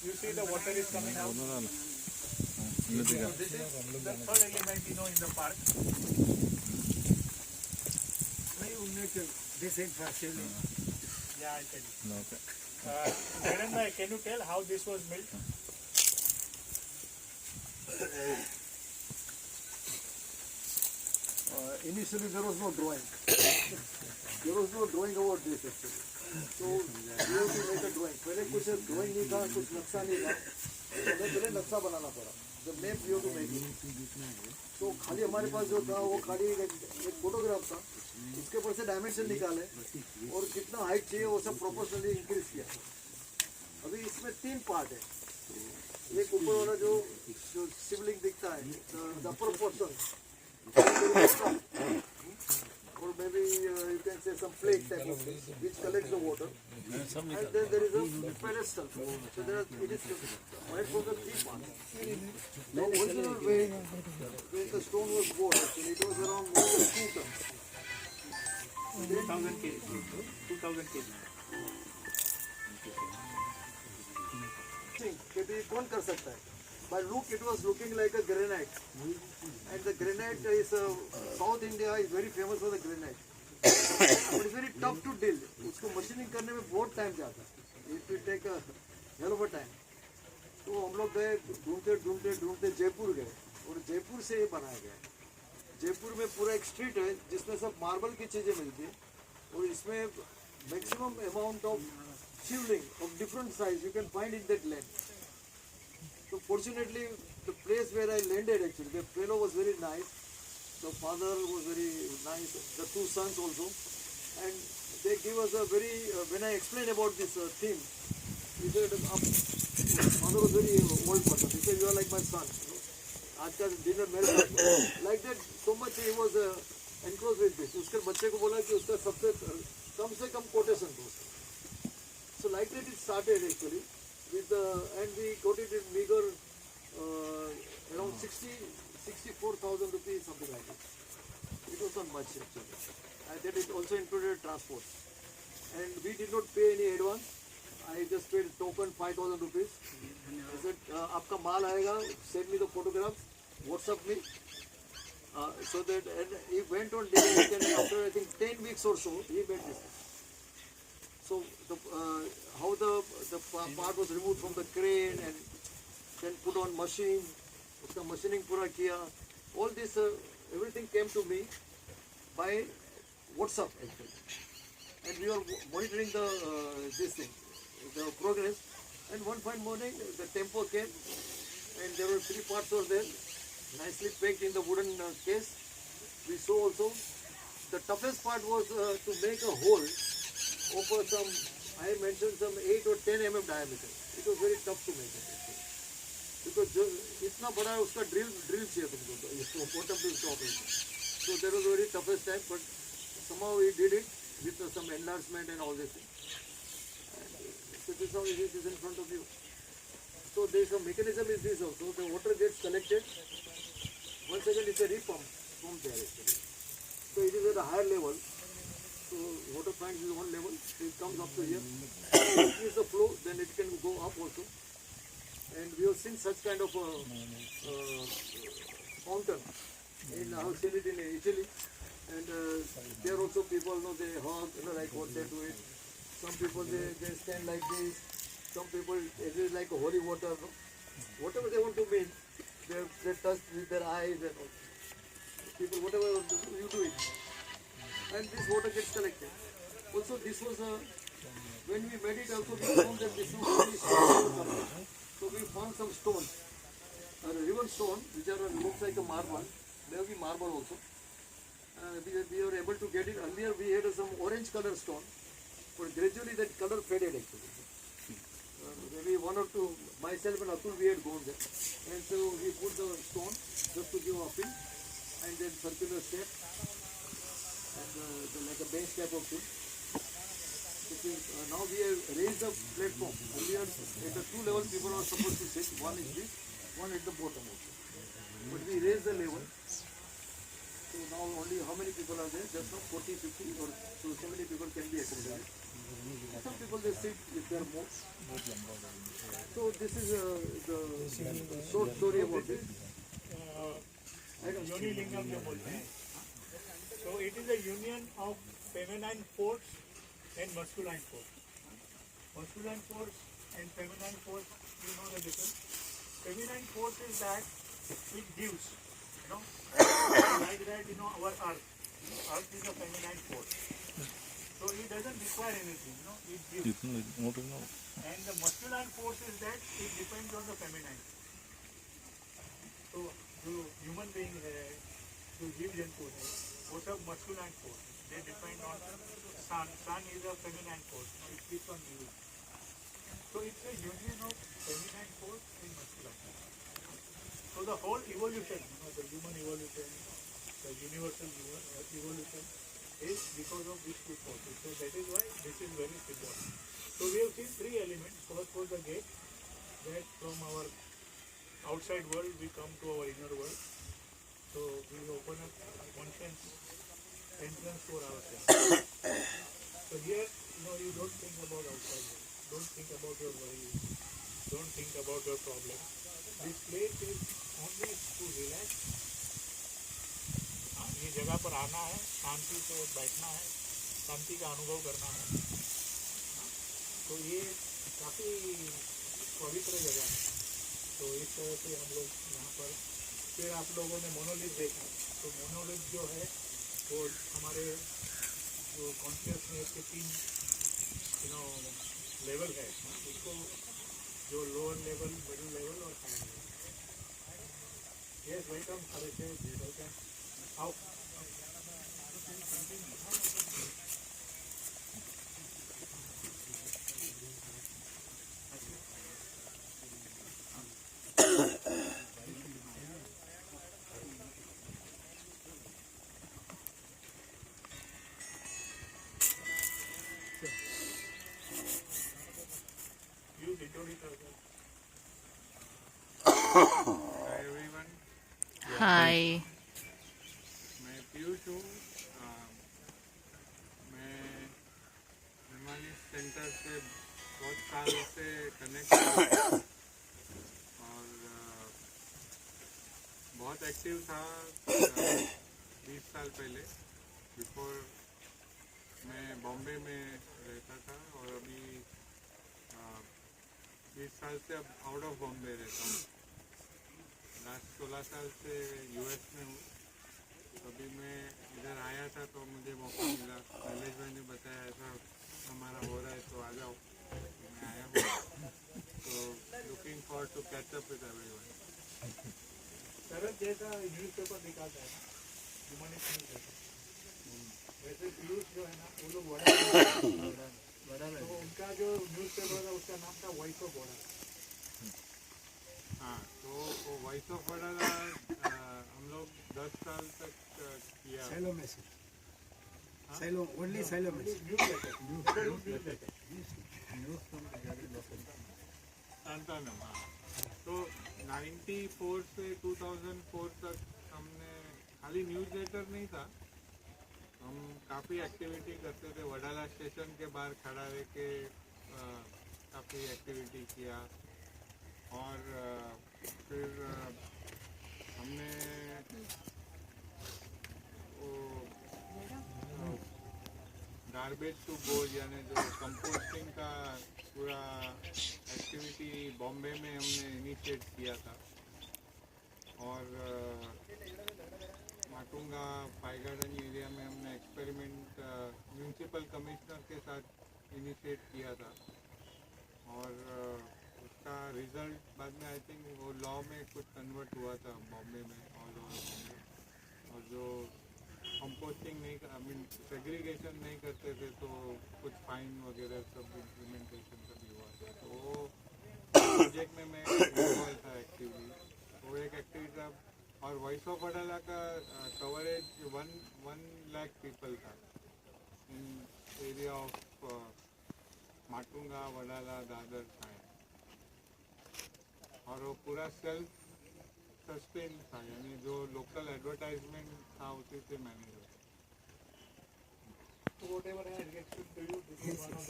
You see the water is coming out. So this is the third element, in the park. This is for shielding. Yeah, I'll tell you. Okay. Gagan, can you tell how this was built? Initially there was no drawing. There was no drawing about this actually. So we have to make a drawing. पहले कुछ drawing नहीं था, कुछ नक्शा नहीं था. हमें पहले नक्शा बनाना पड़ा. The map we have to make it. तो खाली हमारे पास जो था वो खाली एक फोटोग्राफ था. उसके ऊपर से डायमेंशन निकाले और कितना हाइट चाहिए वो सब प्रोपोर्शनली इंक्रीज किया. अभी इसमें 3 पार्ट है. एक ऊपर वाला जो शिवलिंग दिखता है, the upper portion. Or maybe you can say some plate type of thing which collects the water, and then there is a pedestal. So there it is right from the 3 parts. The original weight when the stone was bought actually it was around more than 2 tons. 2000 kg. 2000 kg. कि कौन कर सकता है? By look it was looking like a granite, and the granite is South India is very famous for the granite. But it's very tough to deal. उसको machining करने में बहुत time जाता है. It will take a hell of a time. तो हम लोग गए ढूंढते जयपुर गए और जयपुर से ये बनाया गया. जयपुर में पूरा एक स्ट्रीट है जिसमें सब मार्बल की चीजें मिलती है और इसमें maximum amount of Shivling of different size you can find in that land. So fortunately, the place where I landed actually, the fellow was very nice. The father was very nice. The 2 sons also, and they give us a very. When I explained about this theme, he said, "Father was very old person." He said, "You are like my son." आजकल dinner मेरे साथ like that. So much he was enclosed with this. उसके बच्चे को बोला कि उसका सबसे कम से कम quotation दो. So like that it started actually. With and we got it in meager around 64,000 rupees, something like that. It was not much actually. And then it also included transport. And we did not pay any advance. I just paid token 5,000 rupees. I said, "आपका माल आएगा, send me the photographs, WhatsApp me." So that and he went on delivering, and after I think 10 weeks or so, he made this. So how the part was removed from the crane and then put on machine, उसका machining पूरा किया. All this everything came to me by WhatsApp actually, and we were monitoring the this thing, the progress. And one fine morning the tempo came, and there were 3 parts were there, nicely packed in the wooden case. We saw also the toughest part was to make a hole over some, I mentioned some 8 or 10 mm diameter. It was very tough to make it actually. Because इतना बड़ा उसका drill चाहिए तुमको bottom to top. So that was very toughest time, but somehow we did it with some enlargement and all this thing. And so this is how it is in front of you. So there is a mechanism is this also. The water gets collected. Once again it's a repump from there actually. So it is at a higher level. So water plant is one level, it comes up to here. Increase the flow, then it can go up also. And we have seen such kind of fountain. I have seen it in Italy, and there also people they hug, like what they do it. Some people they stand like this. Some people it is like a holy water. No? Whatever they want to mean, they touch with their eyes and all. People whatever you want to do, you do it. And this water gets collected. Also this was when we made it also we found that this was very strong. So we found some stones, river stone which are looks like a marble. There will be marble also. We were able to get it. Earlier we had some orange color stone, but gradually that color faded actually. Maybe 1 or 2, myself and Atul we had gone there. And so we put the stone just to give a feel, and then circular shape. And like a bench type of thing. Now we have raised the platform. Earlier at the 2 levels people are supposed to sit. One is this, one at the bottom also. But we raised the level. So now only how many people are there? Just now 40, 50 or so 70 people can be accommodated. Some people they sit if they are more. So So this is the short story about this. योनिलिंगम जो बोलते हैं. So it is a union of feminine force and masculine force. Masculine force and feminine force, you know the difference. Feminine force is that which gives, like that, our earth. Earth is a feminine force. So it doesn't require anything, it gives. And the masculine force is that it depends on the feminine. तो जो human being है, जो जीव जंतु है, वो सब masculine force, they depend on sun. Sun is a feminine force, it keeps on giving. So it's a union of feminine force and masculine force. So the whole evolution, the human evolution, the universal evolution is because of these two forces. So that is why this is very important. So we have seen three elements. First was the gate, that from our outside world we come to our inner world. So we open up conscience entrance for ourselves. So here, you don't think about outside world. Don't think about your worries. Don't think about your problems. This place is only to relax. ये जगह पर आना है, शांति से बैठना है, शांति का अनुभव करना है. तो ये काफ़ी पवित्र जगह है. तो इस तरह से हम लोग यहाँ पर, फिर आप लोगों ने मोनोलिथ देखा. तो मोनोलिथ जो है वो हमारे जो कॉन्शियसनेस के 3 लेवल है, उसको जो लोअर लेवल, मिडिल लेवल और higher level. Yes, welcome. Welcome. आओ. Hi everyone. हाय. मैं पीयूष हूँ. मैं हिमालय सेंटर से बहुत साल से कनेक्ट हूँ और बहुत एक्टिव था 20 साल पहले. बिफोर मैं बॉम्बे में रहता था और अभी 20 साल से अब आउट ऑफ बॉम्बे रहता हूँ. लास्ट 16 साल से यूएस में हूँ. अभी मैं इधर आया था तो मुझे मौका मिला. शैलेश भाई ने बताया ऐसा हमारा हो रहा है तो आ जाओ. मैं आया हूँ. तो looking forward to catch up with everyone. Sharad जैसा न्यूज़पेपर निकालता है ना, ह्यूमनिस्ट न्यूज़पेपर, वैसे पीयूष जो है ना, वो लोग वड़ा, तो उनका जो न्यूज़पेपर था उसका नाम था वॉइस ऑफ वड़ा. हाँ, तो वो वॉइस ऑफ वडोदरा हम लोग 10 साल तक किया. Silo message. Silo, only silo message. सांतानम. हाँ, तो 94 से 2004 तक हमने खाली न्यूज़ लेटर नहीं था, हम काफ़ी एक्टिविटी करते थे. वडाला स्टेशन के बाहर खड़ा रह के काफ़ी एक्टिविटी किया. और फिर हमने वो गार्बेज टू गोल्ड यानी जो कंपोस्टिंग का पूरा एक्टिविटी बॉम्बे में हमने इनिशिएट किया था. और माटुंगा फाई गार्डन एरिया में हमने एक्सपेरिमेंट म्यूनसिपल कमिश्नर के साथ इनिशिएट किया था. और उसका रिजल्ट बाद में आई थिंक वो लॉ में कुछ कन्वर्ट हुआ था बॉम्बे में, ऑल ओवर बॉम्बे. और जो कंपोस्टिंग नहीं, आई मीन सेग्रीगेशन नहीं करते थे तो कुछ फाइन वगैरह सब इम्प्लीमेंटेशन सभी हुआ था. तो वो प्रोजेक्ट में मैं इन्वॉल्व था एक्टिवली. वो एक एक्टिविटी था. और वॉइस ऑफ वडाला का कवरेज 1 लाख पीपल था इन एरिया ऑफ माटुंगा, वडाला, दादर, सायन. और वो पूरा सेल्फ सस्टेन था, यानी जो लोकल एडवर्टाइजमेंट था उसी से मैनेज होता. So whatever I reacted to you, this is one of the